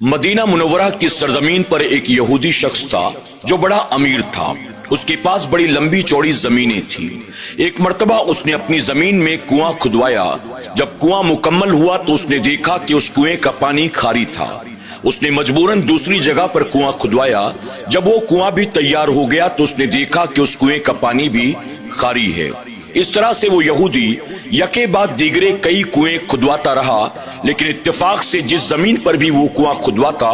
Medina Munawwara की सरजमीन पर एक यहूदी शख्स था जो बड़ा अमीर था। उसके पास बड़ी लंबी चौड़ी जमीनें थी। एक मर्तबा उसने अपनी जमीन में कुआं खुदवाया। जब कुआं मुकम्मल हुआ तो उसने देखा कि उस कुएं का पानी खारी था। उसने मजबूरन दूसरी जगह पर कुआं खुदवाया। जब वो कुआं भी तैयार हो गया तो उसने देखा कि उस कुएं का पानी भी खारी है। इस तरह से वो यहूदी यके बाद दीगरे कई कुएं खुदवाता रहा, लेकिन इत्तेफाक से जिस जमीन पर भी वो कुआं खुदवाता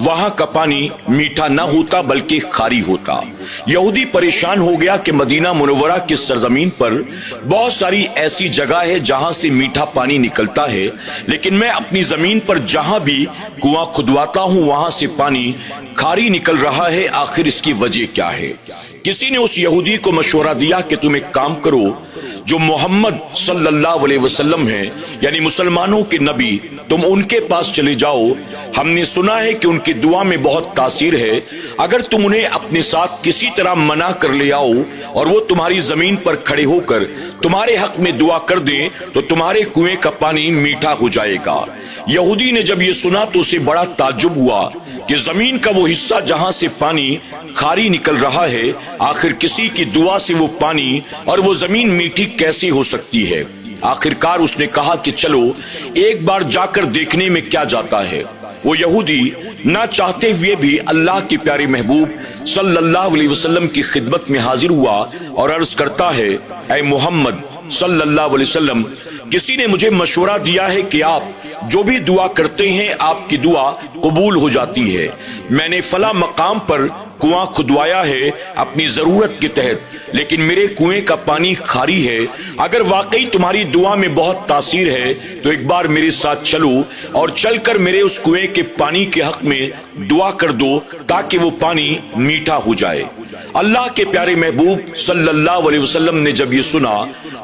वहां का पानी मीठा न होता बल्कि खारी होता। यहूदी परेशान हो गया कि मदीना मुनव्वरा की सरजमीन पर बहुत सारी ऐसी जगह है जहां से मीठा पानी निकलता है, लेकिन मैं अपनी जमीन पर जहां भी कुआं खुदवाता हूं वहां से पानी खारी निकल रहा है। आखिर इसकी वजह क्या है? किसी ने उस यहूदी को मशवरा दिया कि तुम एक काम करो, जो मोहम्मद सल्लल्लाहु अलैहि वसल्लम है यानी मुसलमानों के नबी, तुम उनके पास चले जाओ। हमने सुना है कि उनकी दुआ में बहुत तासीर है। अगर तुम उन्हें अपने साथ किसी तरह मना कर ले आओ और वो तुम्हारी जमीन पर खड़े होकर तुम्हारे हक में दुआ कर दें तो तुम्हारे कुएं का पानी मीठा हो जाएगा। यहूदी ने जब ये सुना तो उसे बड़ा ताज्जुब हुआ कि जमीन का वो हिस्सा जहां से पानी खारी निकल रहा है, आखिर किसी की दुआ से वो पानी और वो जमीन मीठी कैसे हो सकती है। आखिरकार उसने कहा कि चलो एक बार जाकर देखने में क्या जाता है। वो यहूदी ना चाहते हुए भी अल्लाह के प्यारे महबूब सल्लल्लाहु अलैहि वसल्लम की खिदमत में हाजिर हुआ और अर्ज करता है, ऐ मोहम्मद सल्लल्लाहु अलैहि वसल्लम, किसी ने मुझे मशवरा दिया है कि आप जो भी दुआ करते हैं आपकी दुआ कबूल हो जाती है। मैंने फला मकाम पर कुआं खुदवाया है अपनी जरूरत के तहत, लेकिन मेरे कुएं का पानी खारी है। अगर वाकई तुम्हारी दुआ में बहुत तासीर है तो एक बार मेरे साथ चलो और चलकर मेरे उस कुएं के पानी के हक में दुआ कर दो ताकि वो पानी मीठा हो जाए। अल्लाह के प्यारे महबूब सल्लल्लाहु अलैहि वसल्लम ने जब ये सुना,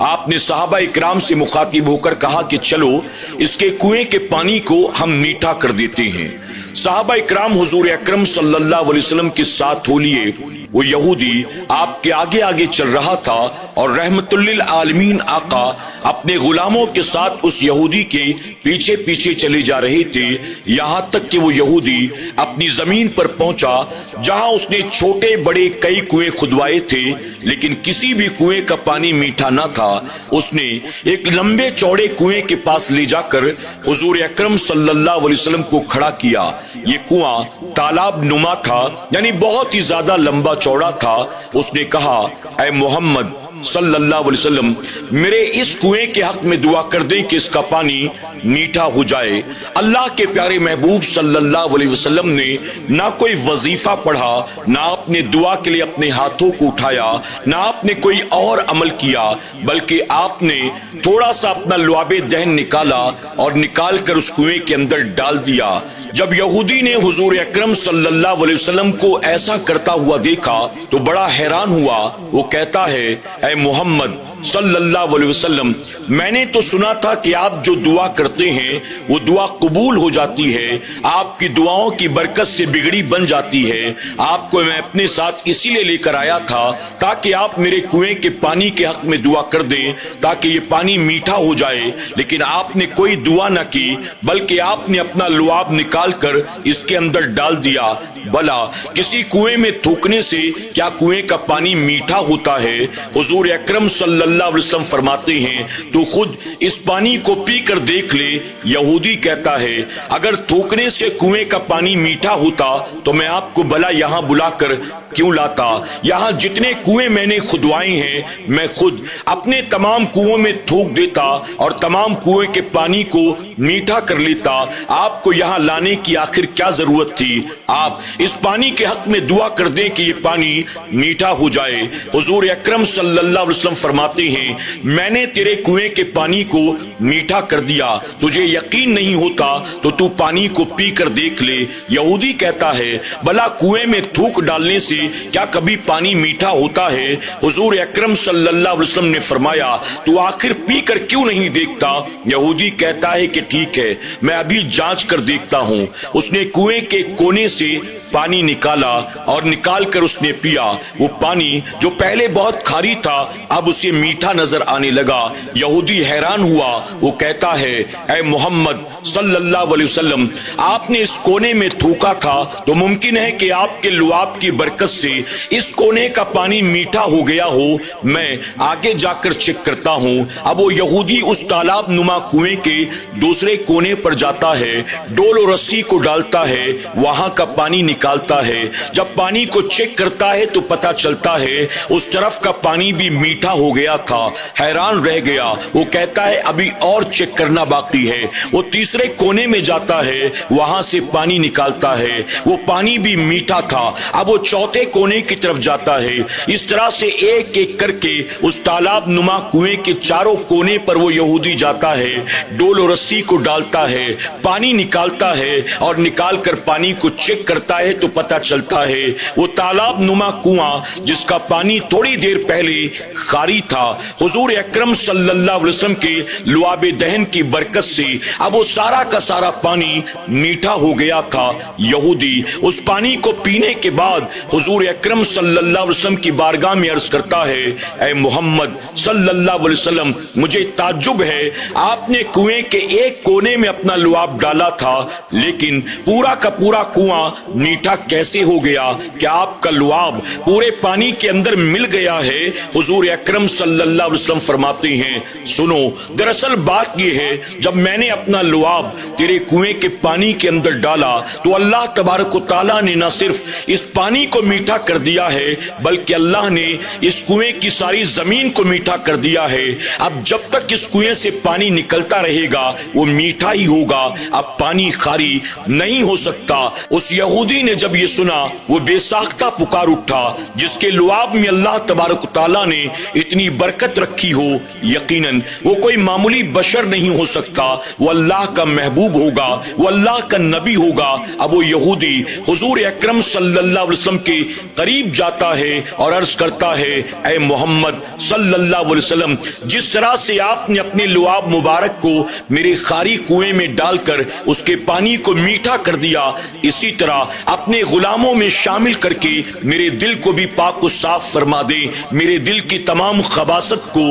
आपने सहाबा इकराम से मुखातिब होकर कहा कि चलो इसके कुएं के पानी को हम मीठा कर देते हैं। सहाबा इकराम हुजूर अकरम सल्लल्लाहु अलैहि वसल्लम के साथ हो लिए। वो यहूदी आपके आगे आगे चल रहा था और रहमतुल लिल आलमीन आका अपने गुलामों के साथ उस यहूदी के पीछे पीछे चले जा रहे थे, यहाँ तक कि वो यहूदी अपनी जमीन पर पहुंचा जहां उसने छोटे बड़े कई कुएं खुदवाए थे, लेकिन किसी भी कुएं का पानी मीठा न था। उसने एक लंबे चौड़े कुएं के पास ले जाकर हुजूर अकरम सल्लल्लाहु अलैहि वसल्लम को खड़ा किया। ये कुआं तालाब नुमा था, यानी बहुत ही ज्यादा लंबा चौड़ा था। उसने कहा, ऐ मोहम्मद सल्लल्लाहु अलैहि वसल्लम, मेरे इस कुएं के हक में दुआ कर दें कि इसका पानी मीठा हो जाए। अल्लाह के प्यारे महबूब सल्लल्लाहु अलैहि वसल्लम ने ना कोई वजीफा पढ़ा, ना अपने दुआ के लिए अपने हाथों को उठाया, ना आपने कोई और अमल किया, बल्कि आपने थोड़ा सा अपना लुआबे दहन निकाला और निकाल कर उस कुएं के अंदर डाल दिया। जब यहूदी ने हुजूर अकरम सल्लल्लाहु अलैहि वसल्लम को ऐसा करता हुआ देखा तो बड़ा हैरान हुआ। वो कहता है, ऐ मोहम्मद सल्लल्लाहु अलैहि वसल्लम, मैंने तो सुना था कि आप जो दुआ करते हैं वो दुआ कबूल हो जाती है, आपकी दुआओं की बरकत से बिगड़ी बन जाती है। आपको मैं अपने साथ इसीलिए लेकर आया था ताकि आप मेरे कुएं के पानी के हक में दुआ कर दें ताकि ये पानी मीठा हो जाए, लेकिन आपने कोई दुआ न की बल्कि आपने अपना लुआब निकाल कर इसके अंदर डाल दिया। भला किसी कुएं में थूकने से क्या कुएं का पानी मीठा होता है? हुजूर अकरम सल्लल्लाहु अलैहि वसल्लम फरमाते हैं, तू खुद इस पानी को पी कर देख ले। यहूदी कहता है, अगर थूकने से कुएं का पानी मीठा होता तो मैं आपको भला यहाँ बुलाकर क्यों लाता? यहाँ जितने कुएं मैंने खुदवाए हैं मैं खुद अपने तमाम कुओं में थूक देता और तमाम कुएं के पानी को मीठा कर लेता। आपको यहाँ लाने की आखिर क्या जरूरत थी? आप इस पानी के हक में दुआ कर दें कि ये पानी मीठा हो जाए। हुजूर अकरम सल्लल्लाहु अलैहि वसल्लम फरमाते हैं, मैंने तेरे कुएं के पानी को मीठा कर दिया। तुझे यकीन नहीं होता तो तू पानी को पी कर देख ले। यहूदी कहता है, भला कुएं में थूक डालने से क्या कभी पानी मीठा होता है? हुजूर अकरम सल्लल्लाहु अलैहि वसल्लम ने फरमाया, तू आखिर पी कर क्यों नहीं देखता? यहूदी कहता है कि ठीक है, मैं अभी जांच कर देखता हूँ। उसने कुएं के कोने से पानी निकाला और निकाल कर उसने पिया। वो पानी जो पहले बहुत खारी था अब उसे मीठा میٹھا نظر آنے لگا۔ یہودی حیران ہوا، وہ کہتا ہے اے محمد صلی اللہ علیہ وسلم، آپ نے اس کونے میں تھوکا تھا تو ممکن ہے کہ آپ کے لعاب کی برکت سے اس کونے کا پانی میٹھا ہو گیا ہو، میں آگے جا کر چیک کرتا ہوں۔ اب وہ یہودی اس تالاب نما کنویں کے دوسرے کونے پر جاتا ہے، ڈول اور رسی کو ڈالتا ہے، وہاں کا پانی نکالتا ہے۔ جب پانی کو چیک کرتا ہے تو پتہ چلتا ہے اس طرف کا پانی بھی میٹھا ہو گیا تھا۔ حیران رہ گیا، وہ کہتا ہے ابھی اور چیک کرنا باقی ہے۔ وہ تیسرے کونے میں جاتا ہے، وہاں سے پانی نکالتا ہے، وہ پانی بھی میٹھا تھا۔ اب وہ چوتھے کونے کی طرف جاتا ہے۔ اس طرح سے ایک ایک کر کے اس تالاب نما کنویں کے چاروں کونے پر وہ یہودی جاتا ہے، ڈول اور رسی کو ڈالتا ہے، پانی نکالتا ہے اور نکال کر پانی کو چیک کرتا ہے تو پتہ چلتا ہے وہ تالاب نما کنواں جس کا پانی تھوڑی دیر پہلے خالی تھا، حضور اکرم صلی اللہ علیہ وسلم کے لعاب دہن کی برکت سے اب وہ سارا کا سارا پانی میٹھا ہو گیا تھا۔ یہودی اس پانی کو پینے کے بعد حضور اکرم صلی اللہ علیہ وسلم کی بارگاہ میں عرض کرتا ہے اے محمد صلی اللہ علیہ وسلم، مجھے تعجب ہے، آپ نے کنویں کے ایک کونے میں اپنا لعاب ڈالا تھا لیکن پورا کا پورا کنواں میٹھا کیسے ہو گیا؟ کیا آپ کا لعاب پورے پانی کے اندر مل گیا ہے؟ حضور اکرم صلی اللہ علیہ وسلم فرماتے ہیں سنو، دراصل بات یہ ہے جب میں نے اپنا لعاب تیرے کنویں کے پانی کے اندر ڈالا تو اللہ تبارک و تعالیٰ نے نہ صرف اس پانی کو میٹھا کر دیا ہے بلکہ اللہ نے اس کنویں کی ساری زمین کو میٹھا کر دیا ہے۔ اب جب تک اس کنویں سے پانی نکلتا رہے گا وہ میٹھا ہی ہوگا، اب پانی خالی نہیں ہو سکتا۔ اس یہودی نے جب یہ سنا وہ بے ساختہ پکار اٹھا، جس کے لعاب میں اللہ تبارک و تعالیٰ نے اتنی برکت رکھی ہو یقیناً وہ کوئی معمولی بشر نہیں ہو سکتا، وہ اللہ کا محبوب ہوگا، وہ اللہ کا نبی ہوگا۔ اب وہ یہودی حضور اکرم صلی اللہ علیہ وسلم کے قریب جاتا ہے اور عرض کرتا ہے اے محمد صلی اللہ علیہ وسلم، جس طرح سے آپ نے اپنے لعاب مبارک کو میرے خالی کنویں میں ڈال کر اس کے پانی کو میٹھا کر دیا، اسی طرح اپنے غلاموں میں شامل کر کے میرے دل کو بھی پاک و صاف فرما دے، میرے دل کی تمام خباثت کو،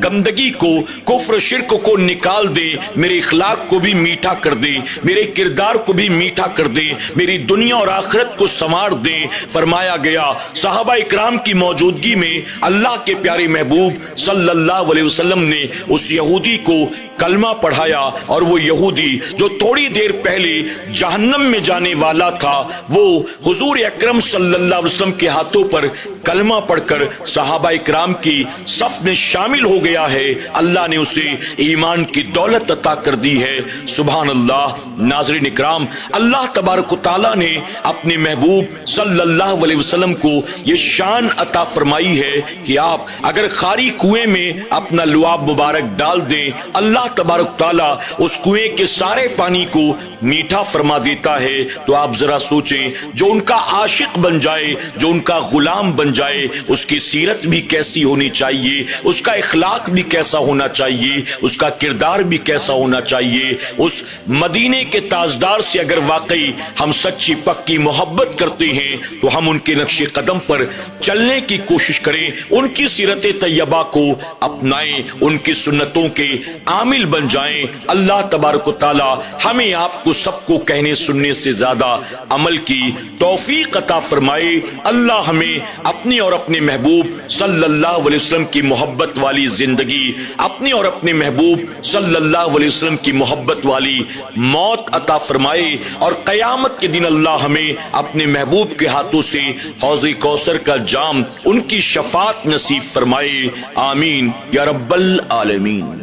گندگی کو، کفر شرک کو نکال دے، میرے اخلاق کو بھی میٹھا کر دے، میرے کردار کو بھی میٹھا کر دے، میری دنیا اور آخرت کو سنوار دے۔ فرمایا گیا صحابہ اکرام کی موجودگی میں اللہ کے پیارے محبوب صلی اللہ علیہ وسلم نے اس یہودی کو کلمہ پڑھایا اور وہ یہودی جو تھوڑی دیر پہلے جہنم میں جانے والا تھا وہ حضور اکرم صلی اللہ علیہ وسلم کے ہاتھوں پر کلمہ پڑھ کر صحابہ اکرام کی صف میں شامل ہو گیا ہے۔ اللہ نے اسے ایمان کی دولت عطا کر دی ہے۔ سبحان اللہ۔ ناظرین اکرام، اللہ تبارک و تعالیٰ نے اپنے محبوب صلی اللہ علیہ وسلم کو یہ شان عطا فرمائی ہے کہ آپ اگر خالی کنویں میں اپنا لعاب مبارک ڈال دیں، اللہ تبارک تعالیٰ اس کنویں کے سارے پانی کو میٹھا فرما دیتا ہے۔ تو آپ ذرا سوچیں، جو ان کا عاشق بن جائے، جو ان کا غلام بن جائے، اس کی سیرت بھی کیسی ہونی چاہیے، اس کا اخلاق بھی کیسا ہونا چاہیے، اس کا کردار بھی کیسا ہونا چاہیے۔ اس مدینے کے تاجدار سے اگر واقعی ہم سچی پکی محبت کرتے ہیں تو ہم ان کے نقش قدم پر چلنے کی کوشش کریں، ان کی سیرت طیبہ کو اپنائیں، ان کی سنتوں کے عامل بن جائیں۔ اللہ تبارک و تعالی ہمیں آپ کو سب کو کہنے سننے سے زیادہ عمل کی توفیق عطا فرمائے۔ اللہ ہمیں اپنے اور اپنے محبوب صلی اللہ علیہ وسلم کی محبت والی زندگی، اپنے اور اپنے محبوب صلی اللہ علیہ وسلم کی محبت والی موت عطا فرمائے، اور قیامت کے دن اللہ ہمیں اپنے محبوب کے ہاتھوں سے حوض کوثر کا جام ان کی شفاعت نصیب فرمائے۔ آمین یا رب العالمین۔